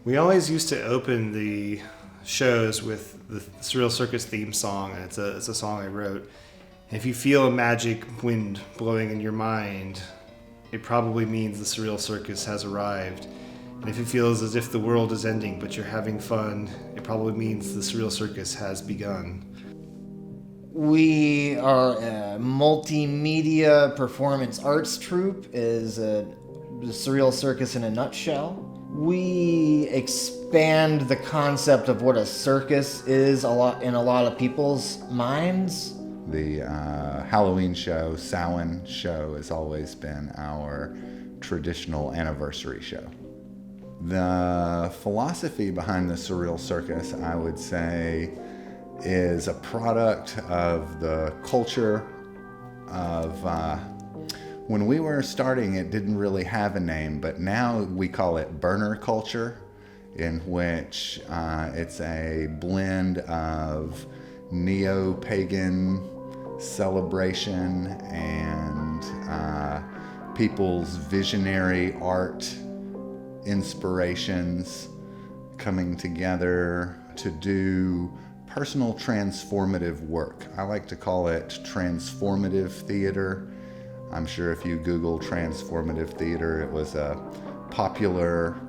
We always used to open the shows with the Surreal Circus theme song, and it's a song I wrote. And if you feel a magic wind blowing in your mind, it probably means the Surreal Circus has arrived. And if it feels as if the world is ending but you're having fun, it probably means the Surreal Circus has begun. We are a multimedia performance arts troupe, is the Surreal Circus in a nutshell. We expand the concept of what a circus is in a lot of people's minds. The Halloween show, Samhain show, has always been our traditional anniversary show. The philosophy behind the Surreal Circus, I would say, is a product of the culture of... when we were starting, it didn't really have a name, but now we call it burner culture, in which it's a blend of neo-pagan celebration and people's visionary art inspirations coming together to do personal transformative work. I like to call it transformative theater. I'm sure if you Google transformative theater, it was a popular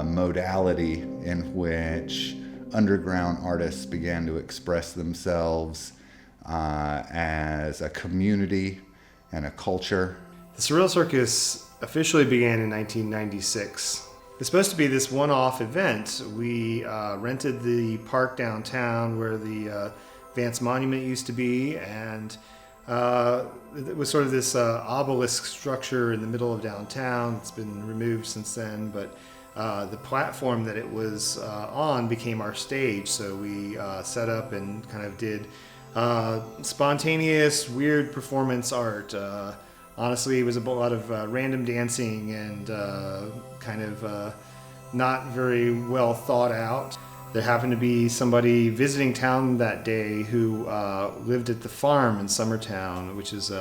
modality in which underground artists began to express themselves as a community and a culture. The Surreal Circus officially began in 1996. It's supposed to be this one-off event. We rented the park downtown where the Vance Monument used to be, and it was sort of this obelisk structure in the middle of downtown. It's been removed since then, but the platform that it was on became our stage. So we set up and kind of did spontaneous, weird performance art. Honestly, it was a lot of random dancing and kind of not very well thought out. There happened to be somebody visiting town that day who lived at the farm in Summertown, which is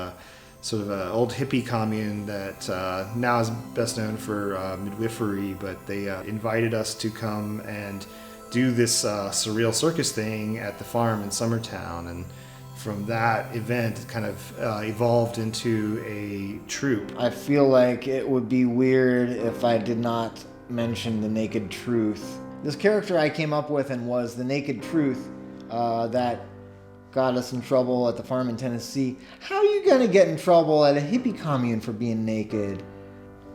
sort of an old hippie commune that now is best known for midwifery, but they invited us to come and do this Surreal Circus thing at the farm in Summertown. And from that event, it kind of evolved into a troupe. I feel like it would be weird if I did not mention the Naked Truth. This character I came up with and was the Naked Truth that got us in trouble at the farm in Tennessee. How are you gonna get in trouble at a hippie commune for being naked?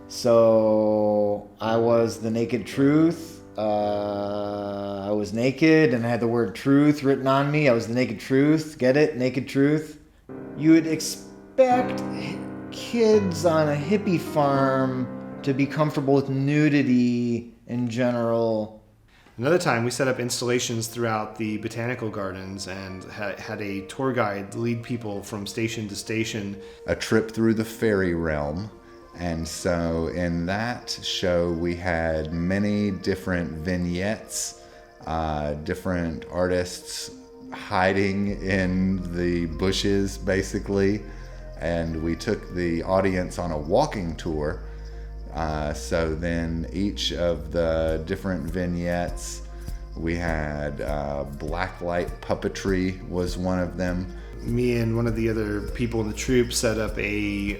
So I was the Naked Truth. I was naked and I had the word truth written on me. I was the Naked Truth. Get it? Naked Truth. You would expect kids on a hippie farm to be comfortable with nudity in general. Another time, we set up installations throughout the botanical gardens and had a tour guide lead people from station to station. A trip through the fairy realm. And so in that show, we had many different vignettes, different artists hiding in the bushes, basically. And we took the audience on a walking tour. So then each of the different vignettes, we had blacklight puppetry was one of them. Me and one of the other people in the troupe set up a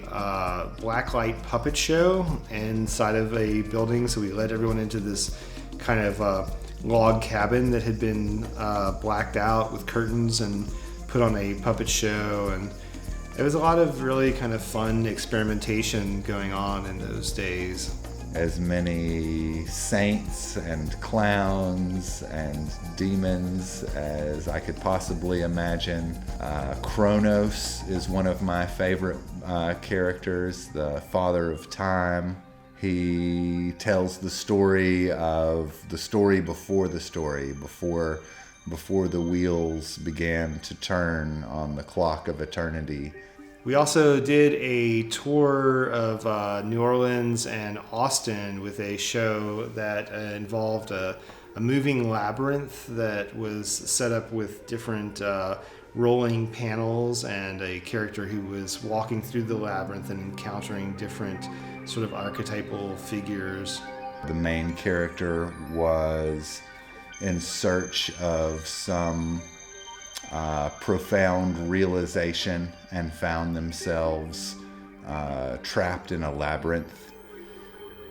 blacklight puppet show inside of a building. So we let everyone into this kind of log cabin that had been blacked out with curtains and put on a puppet show. And it was a lot of really kind of fun experimentation going on in those days. As many saints and clowns and demons as I could possibly imagine. Kronos is one of my favorite characters, the father of time. He tells the story of the story before the story, before the wheels began to turn on the clock of eternity. We also did a tour of New Orleans and Austin with a show that involved a moving labyrinth that was set up with different rolling panels and a character who was walking through the labyrinth and encountering different sort of archetypal figures. The main character was in search of some profound realization and found themselves trapped in a labyrinth.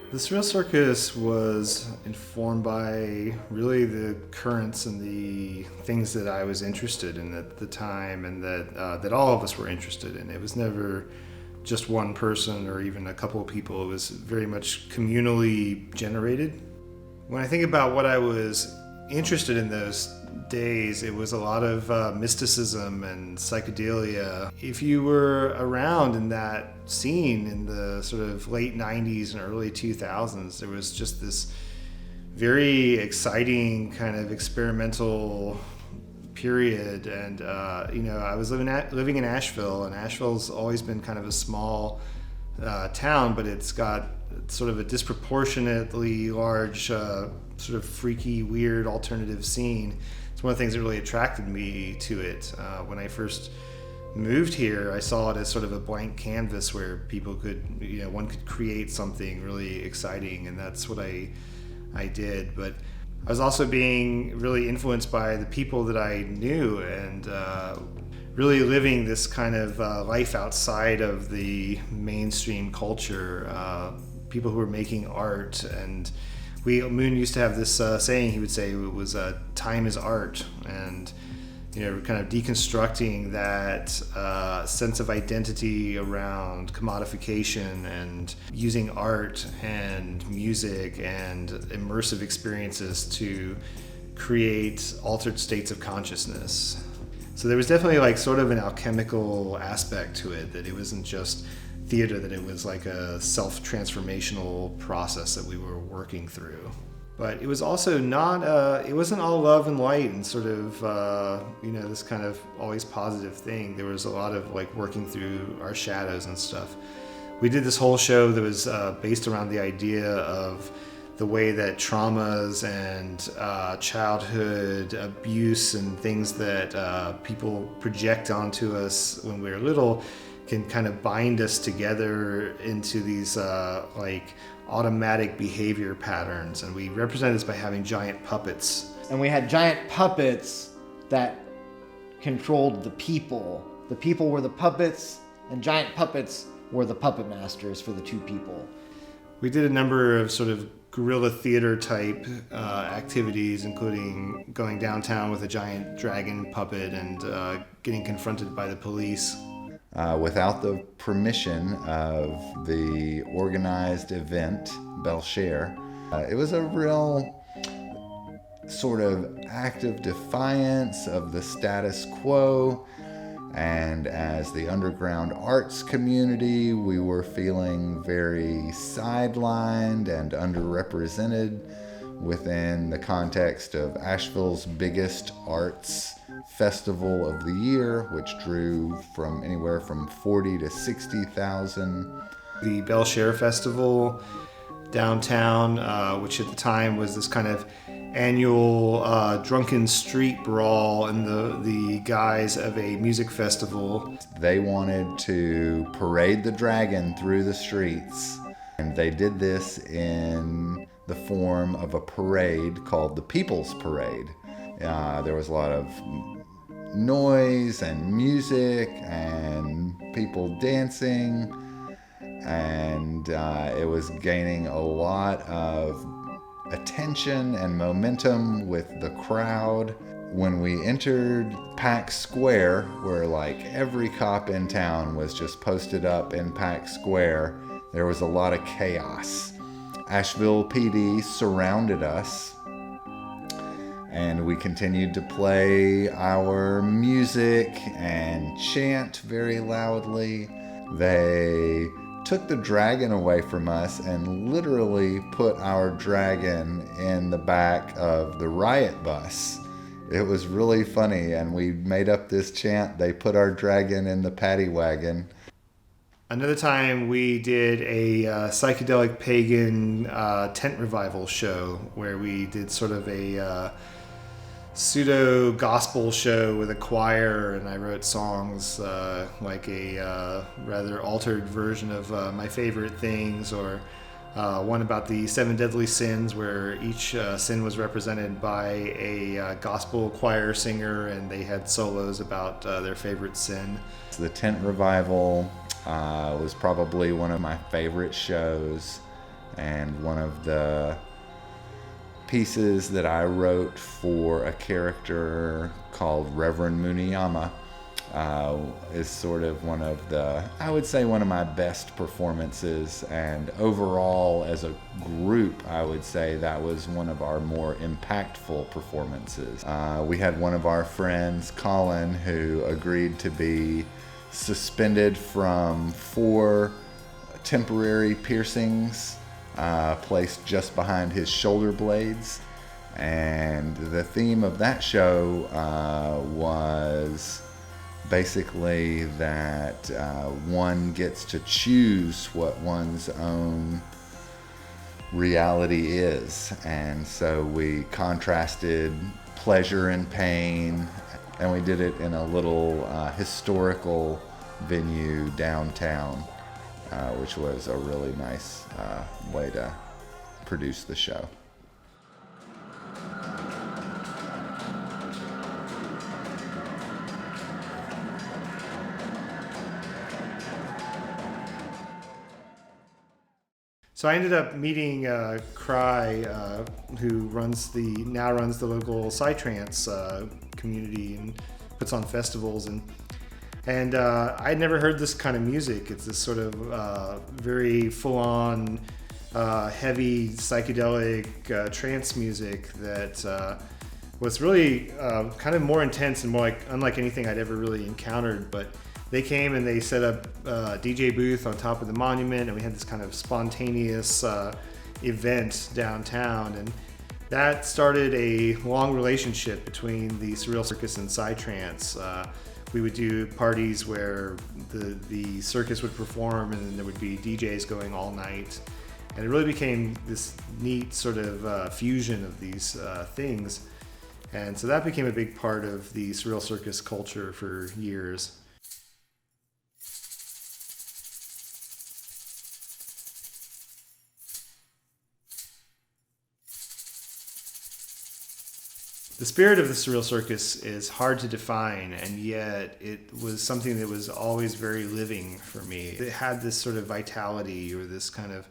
The Surreal Circus was informed by really the currents and the things that I was interested in at the time, and that all of us were interested in. It was never just one person or even a couple of people. It was very much communally generated. When I think about what I was interested in those days, it was a lot of mysticism and psychedelia. If you were around in that scene in the sort of late 90s and early 2000s, there was just this very exciting kind of experimental period. And I was living in Asheville, and Asheville's always been kind of a small town, but it's got sort of a disproportionately large sort of freaky, weird alternative scene. It's one of the things that really attracted me to it. When I first moved here, I saw it as sort of a blank canvas where people could, one could create something really exciting, and that's what I did. But I was also being really influenced by the people that I knew, and really living this kind of life outside of the mainstream culture. People who were making art, and Moon used to have this saying. He would say it was time is art, and kind of deconstructing that sense of identity around commodification and using art and music and immersive experiences to create altered states of consciousness. So there was definitely like sort of an alchemical aspect to it, that it wasn't just theater, that it was like a self-transformational process that we were working through. But it was also not, it wasn't all love and light and sort of, this kind of always positive thing. There was a lot of like working through our shadows and stuff. We did this whole show that was based around the idea of the way that traumas and childhood abuse and things that people project onto us when we were little can kind of bind us together into these like automatic behavior patterns. And we represent this by having giant puppets. And we had giant puppets that controlled the people. The people were the puppets, and giant puppets were the puppet masters for the two people. We did a number of sort of guerrilla theater type activities, including going downtown with a giant dragon puppet and getting confronted by the police. Without the permission of the organized event, Belcher. It was a real sort of act of defiance of the status quo. And as the underground arts community, we were feeling very sidelined and underrepresented within the context of Asheville's biggest arts festival of the year, which drew from anywhere from 40 to 60,000. The Belcher Festival downtown, which at the time was this kind of annual drunken street brawl in the guise of a music festival. They wanted to parade the dragon through the streets, and they did this in the form of a parade called the People's Parade. There was a lot of noise and music and people dancing, and it was gaining a lot of attention and momentum with the crowd. When we entered Pack Square, where like every cop in town was just posted up in Pack Square, there was a lot of chaos. Asheville PD surrounded us, and we continued to play our music and chant very loudly. They took the dragon away from us and literally put our dragon in the back of the riot bus. It was really funny, and we made up this chant, "They put our dragon in the paddy wagon." Another time we did a psychedelic pagan tent revival show where we did sort of a pseudo gospel show with a choir, and I wrote songs like a rather altered version of My Favorite Things, or one about the 7 deadly sins, where each sin was represented by a gospel choir singer, and they had solos about their favorite sin. The Tent Revival was probably one of my favorite shows, and one of the pieces that I wrote for a character called Reverend Muniyama is sort of one of my best performances, and overall as a group I would say that was one of our more impactful performances. We had one of our friends, Colin, who agreed to be suspended from 4 temporary piercings placed just behind his shoulder blades, and the theme of that show was basically that one gets to choose what one's own reality is, and so we contrasted pleasure and pain, and we did it in a little historical venue downtown, which was a really nice way to produce the show. So I ended up meeting Cry, who now runs the local Psytrance community and puts on festivals, and I'd never heard this kind of music. It's this sort of very full-on, heavy psychedelic trance music that was really kind of more intense and more unlike anything I'd ever really encountered. But they came and they set up a DJ booth on top of the monument, and we had this kind of spontaneous event downtown, and that started a long relationship between the Surreal Sirkus and Psytrance. We would do parties where the circus would perform, and then there would be DJs going all night, and it really became this neat sort of fusion of these things, and so that became a big part of the Surreal Sirkus culture for years. The spirit of the Surreal Sirkus is hard to define, and yet it was something that was always very living for me. It had this sort of vitality or this kind of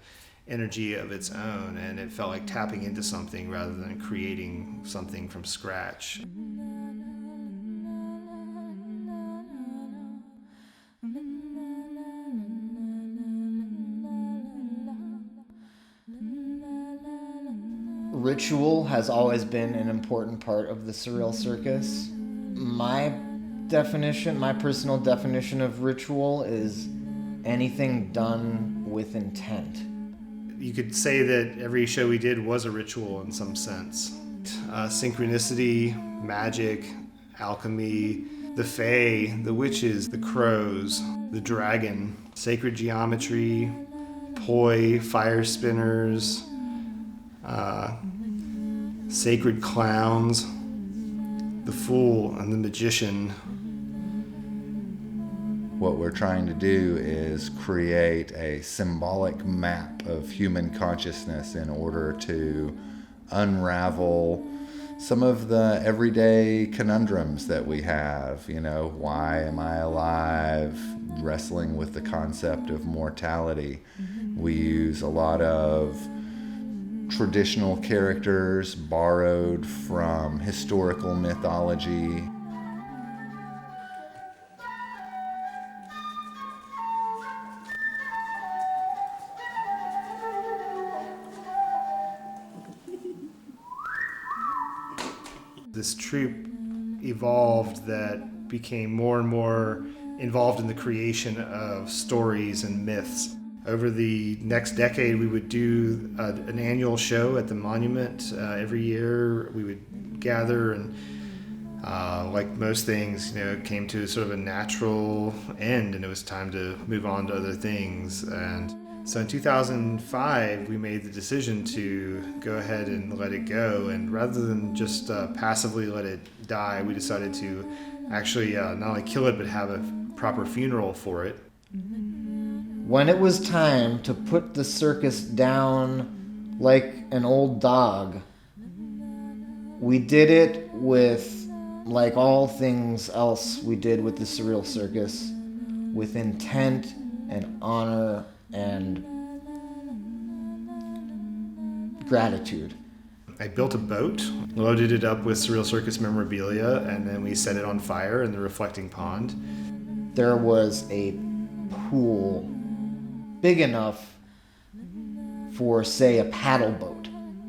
energy of its own, and it felt like tapping into something rather than creating something from scratch. Ritual has always been an important part of the Surreal Sirkus. My personal definition of ritual is anything done with intent. You could say that every show we did was a ritual in some sense. Synchronicity, magic, alchemy, the fae, the witches, the crows, the dragon, sacred geometry, poi, fire spinners, sacred clowns, the fool and the magician. What we're trying to do is create a symbolic map of human consciousness in order to unravel some of the everyday conundrums that we have. You know, why am I alive? Wrestling with the concept of mortality. We use a lot of traditional characters borrowed from historical mythology. This troupe evolved that became more and more involved in the creation of stories and myths. Over the next decade, we would do an annual show at the monument. Every year we would gather, and like most things, you know, it came to sort of a natural end, and it was time to move on to other things. And so in 2005, we made the decision to go ahead and let it go. And rather than just passively let it die, we decided to actually not only kill it, but have a proper funeral for it. When it was time to put the circus down like an old dog, we did it with, like all things else we did with the Surreal Circus, with intent and honor and gratitude. I built a boat, loaded it up with Surreal Circus memorabilia, and then we set it on fire in the reflecting pond. There was a pool big enough for, say, a paddle boat.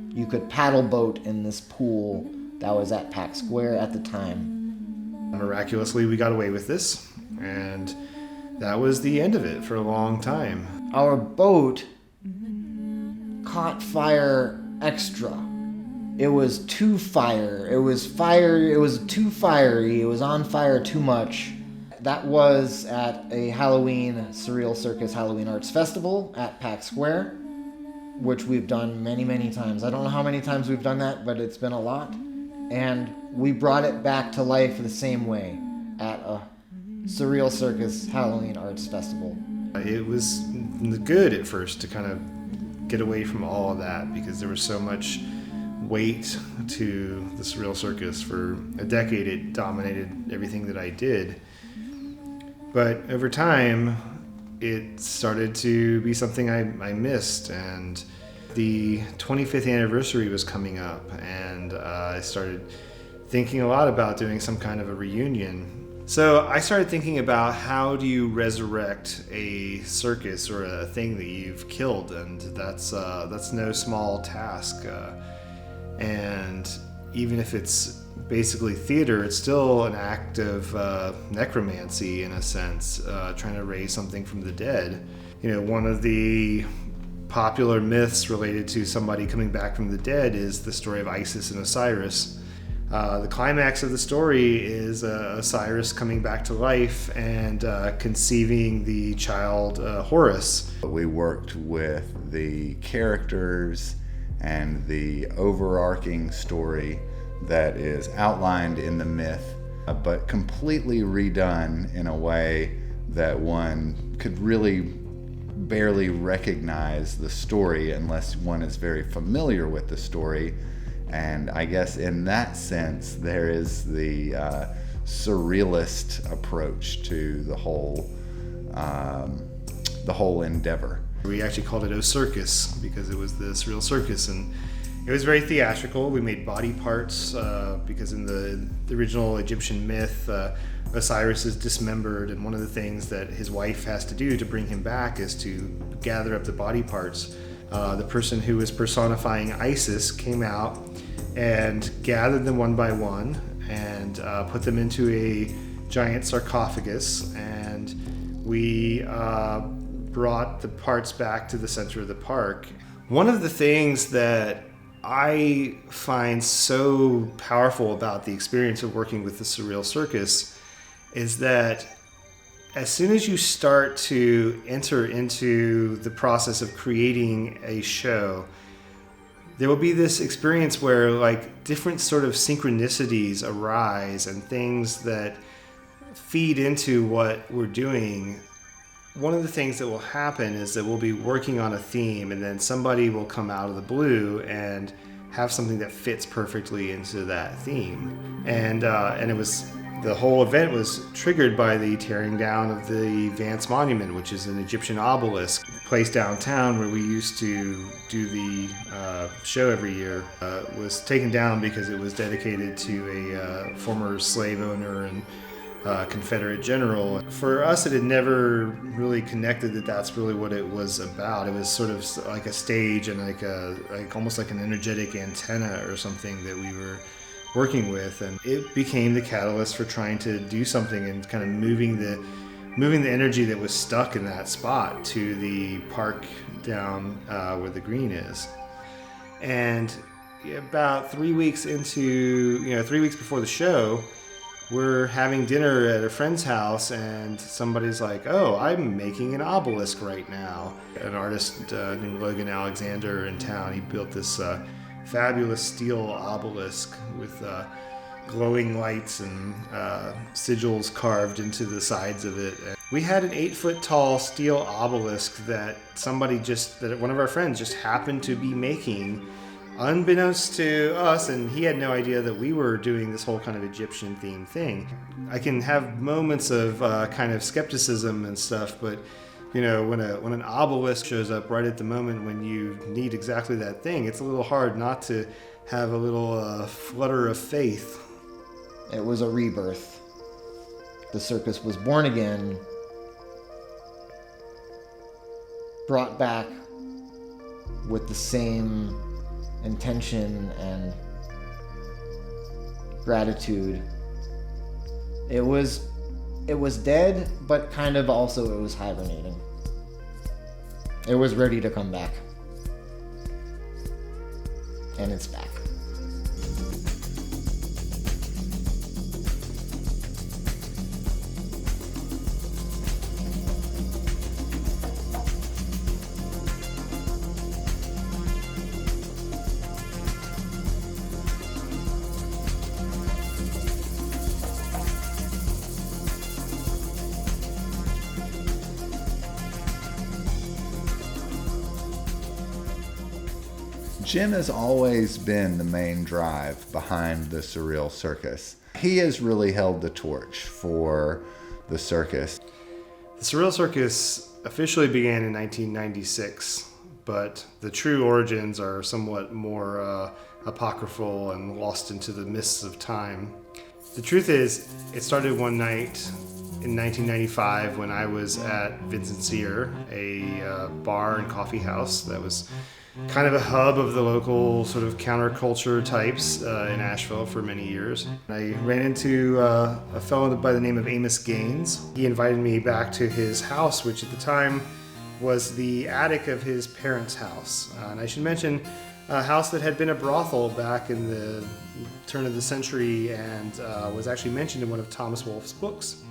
You could paddle boat in this pool that was at Pack Square at the time. Miraculously, we got away with this, and that was the end of it for a long time. Our boat caught fire extra. It was too fire. It was too fiery. It was on fire too much. That was at a Halloween Surreal Circus Halloween Arts Festival at Pack Square, which we've done many, many times. I don't know how many times we've done that, but it's been a lot. And we brought it back to life the same way at a Surreal Circus Halloween Arts Festival. It was good at first to kind of get away from all of that because there was so much weight to the Surreal Circus. For a decade, it dominated everything that I did. But over time, it started to be something I missed, and the 25th anniversary was coming up, and I started thinking a lot about doing some kind of a reunion. So I started thinking about how do you resurrect a circus or a thing that you've killed, and that's no small task. And even if it's basically theater, it's still an act of necromancy in a sense, trying to raise something from the dead. You know, one of the popular myths related to somebody coming back from the dead is the story of Isis and Osiris. The climax of the story is Osiris coming back to life and conceiving the child Horus. We worked with the characters and the overarching story that is outlined in the myth, but completely redone in a way that one could really barely recognize the story unless one is very familiar with the story. And I guess in that sense, there is the surrealist approach to the whole endeavor. We actually called it O Circus because it was the Surreal Circus, and it was very theatrical. We made body parts because in the original Egyptian myth, Osiris is dismembered, and one of the things that his wife has to do to bring him back is to gather up the body parts. The person who was personifying Isis came out and gathered them one by one and put them into a giant sarcophagus, and we brought the parts back to the center of the park. One of the things that I find so powerful about the experience of working with the Surreal Circus is that as soon as you start to enter into the process of creating a show, there will be this experience where like different sort of synchronicities arise and things that feed into what we're doing. One of the things that will happen is that we'll be working on a theme, and then somebody will come out of the blue and have something that fits perfectly into that theme. And it was, the whole event was triggered by the tearing down of the Vance Monument, which is an Egyptian obelisk placed downtown where we used to do the show every year. Was taken down because it was dedicated to a former slave owner and Confederate general. For us, it had never really connected that that's really what it was about. It was sort of like a stage and like almost like an energetic antenna or something that we were working with, and it became the catalyst for trying to do something and kind of moving the energy that was stuck in that spot to the park down where the green is. And about 3 weeks into, 3 weeks before the show, we're having dinner at a friend's house, and somebody's like, "Oh, I'm making an obelisk right now." An artist named Logan Alexander in town, he built this fabulous steel obelisk with glowing lights and sigils carved into the sides of it. We had an 8-foot tall steel obelisk that one of our friends just happened to be making, unbeknownst to us, and he had no idea that we were doing this whole kind of Egyptian themed thing. I can have moments of kind of skepticism and stuff, but when an obelisk shows up right at the moment when you need exactly that thing, it's a little hard not to have a little flutter of faith. It was a rebirth. The circus was born again, brought back with the same intention and gratitude. It was dead, but kind of also it was hibernating. It was ready to come back. And it's back. Jim has always been the main drive behind the Surreal Circus. He has really held the torch for the circus. The Surreal Circus officially began in 1996, but the true origins are somewhat more apocryphal and lost into the mists of time. The truth is, it started one night in 1995 when I was at Vincent's Ear, a bar and coffee house that was kind of a hub of the local sort of counterculture types in Asheville for many years. I ran into a fellow by the name of Amos Gaines. He invited me back to his house, which at the time was the attic of his parents' house. And I should mention a house that had been a brothel back in the turn of the century and was actually mentioned in one of Thomas Wolfe's books.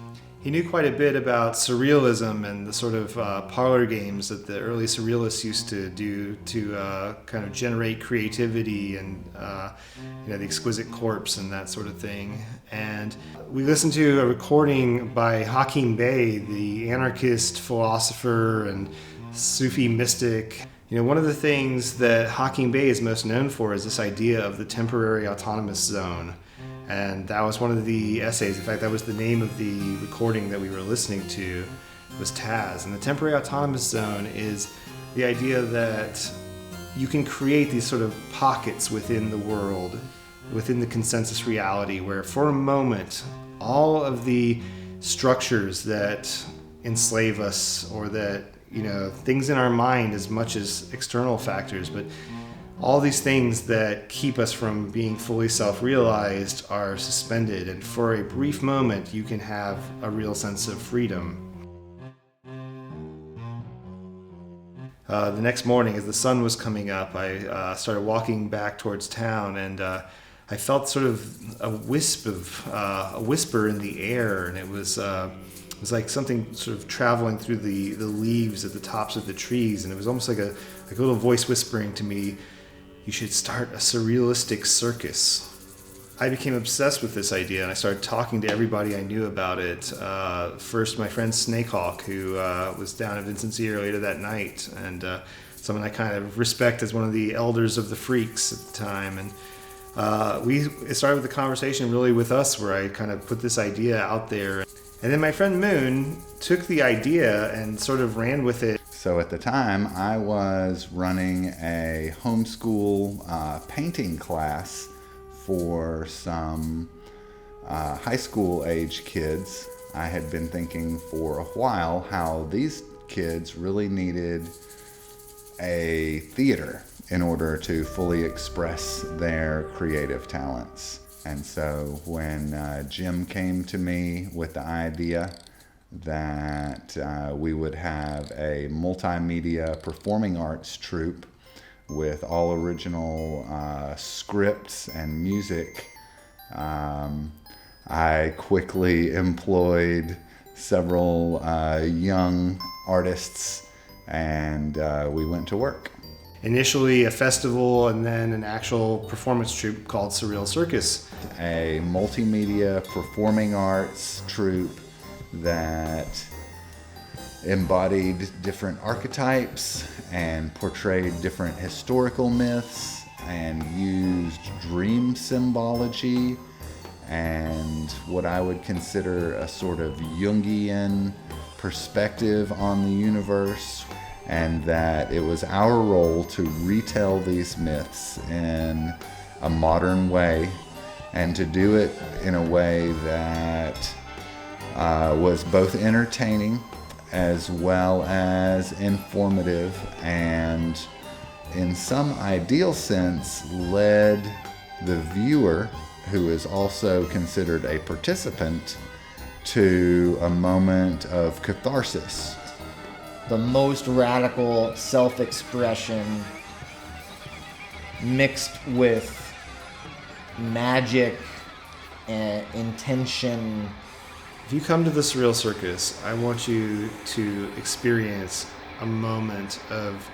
He knew quite a bit about surrealism and the sort of parlor games that the early surrealists used to do to kind of generate creativity and the exquisite corpse and that sort of thing. And we listened to a recording by Hakim Bey, the anarchist philosopher and Sufi mystic. One of the things that Hakim Bey is most known for is this idea of the temporary autonomous zone. And that was one of the essays. In fact, that was the name of the recording that we were listening to, was Taz. And the temporary autonomous zone is the idea that you can create these sort of pockets within the world, within the consensus reality, where for a moment, all of the structures that enslave us or that, things in our mind as much as external factors, but all these things that keep us from being fully self-realized are suspended, and for a brief moment you can have a real sense of freedom. The next morning, as the sun was coming up, I started walking back towards town, and I felt sort of a whisper in the air, and it was like something sort of traveling through the leaves at the tops of the trees, and it was almost like a little voice whispering to me, "You should start a surrealistic circus." I became obsessed with this idea, and I started talking to everybody I knew about it. First, my friend Snakehawk, who was down at Vincent's Ear later that night, and someone I kind of respect as one of the elders of the Freaks at the time. And it started with the conversation really with us, where I kind of put this idea out there. And then my friend Moon took the idea and sort of ran with it. So at the time, I was running a homeschool painting class for some high school age kids. I had been thinking for a while how these kids really needed a theater in order to fully express their creative talents. And so when Jim came to me with the idea that we would have a multimedia performing arts troupe with all original scripts and music, I quickly employed several young artists, and we went to work. Initially a festival and then an actual performance troupe called Surreal Sirkus. A multimedia performing arts troupe that embodied different archetypes and portrayed different historical myths and used dream symbology and what I would consider a sort of Jungian perspective on the universe, and that it was our role to retell these myths in a modern way and to do it in a way that was both entertaining as well as informative, and in some ideal sense led the viewer, who is also considered a participant, to a moment of catharsis. The most radical self-expression mixed with magic and intention. If you come to the Surreal Circus, I want you to experience a moment of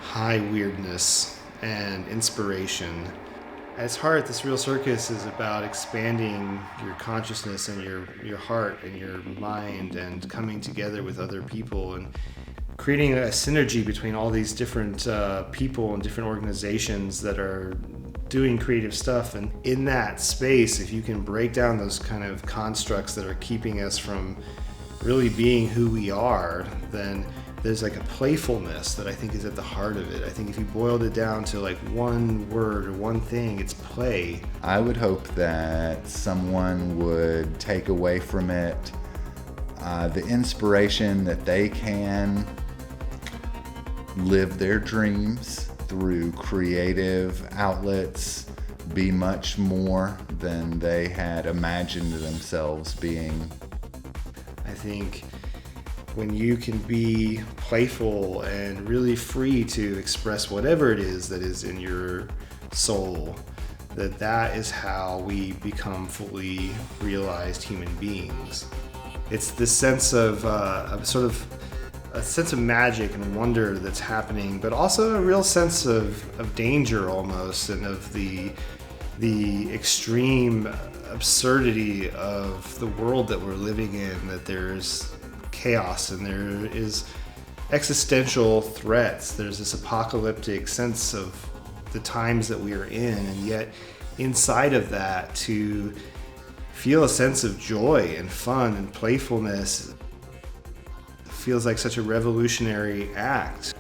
high weirdness and inspiration. At its heart, the Surreal Circus is about expanding your consciousness and your heart and your mind and coming together with other people and creating a synergy between all these different people and different organizations that are doing creative stuff. And in that space, if you can break down those kind of constructs that are keeping us from really being who we are, then there's like a playfulness that I think is at the heart of it. I think if you boiled it down to like one word or one thing, it's play. I would hope that someone would take away from it the inspiration that they can live their dreams through creative outlets, be much more than they had imagined themselves being. I think when you can be playful and really free to express whatever it is that is in your soul, that is how we become fully realized human beings. It's this sense of sort of a sense of magic and wonder that's happening, but also a real sense of danger almost, and of the extreme absurdity of the world that we're living in, that there's chaos and there is existential threats. There's this apocalyptic sense of the times that we are in, and yet inside of that to feel a sense of joy and fun and playfulness feels like such a revolutionary act.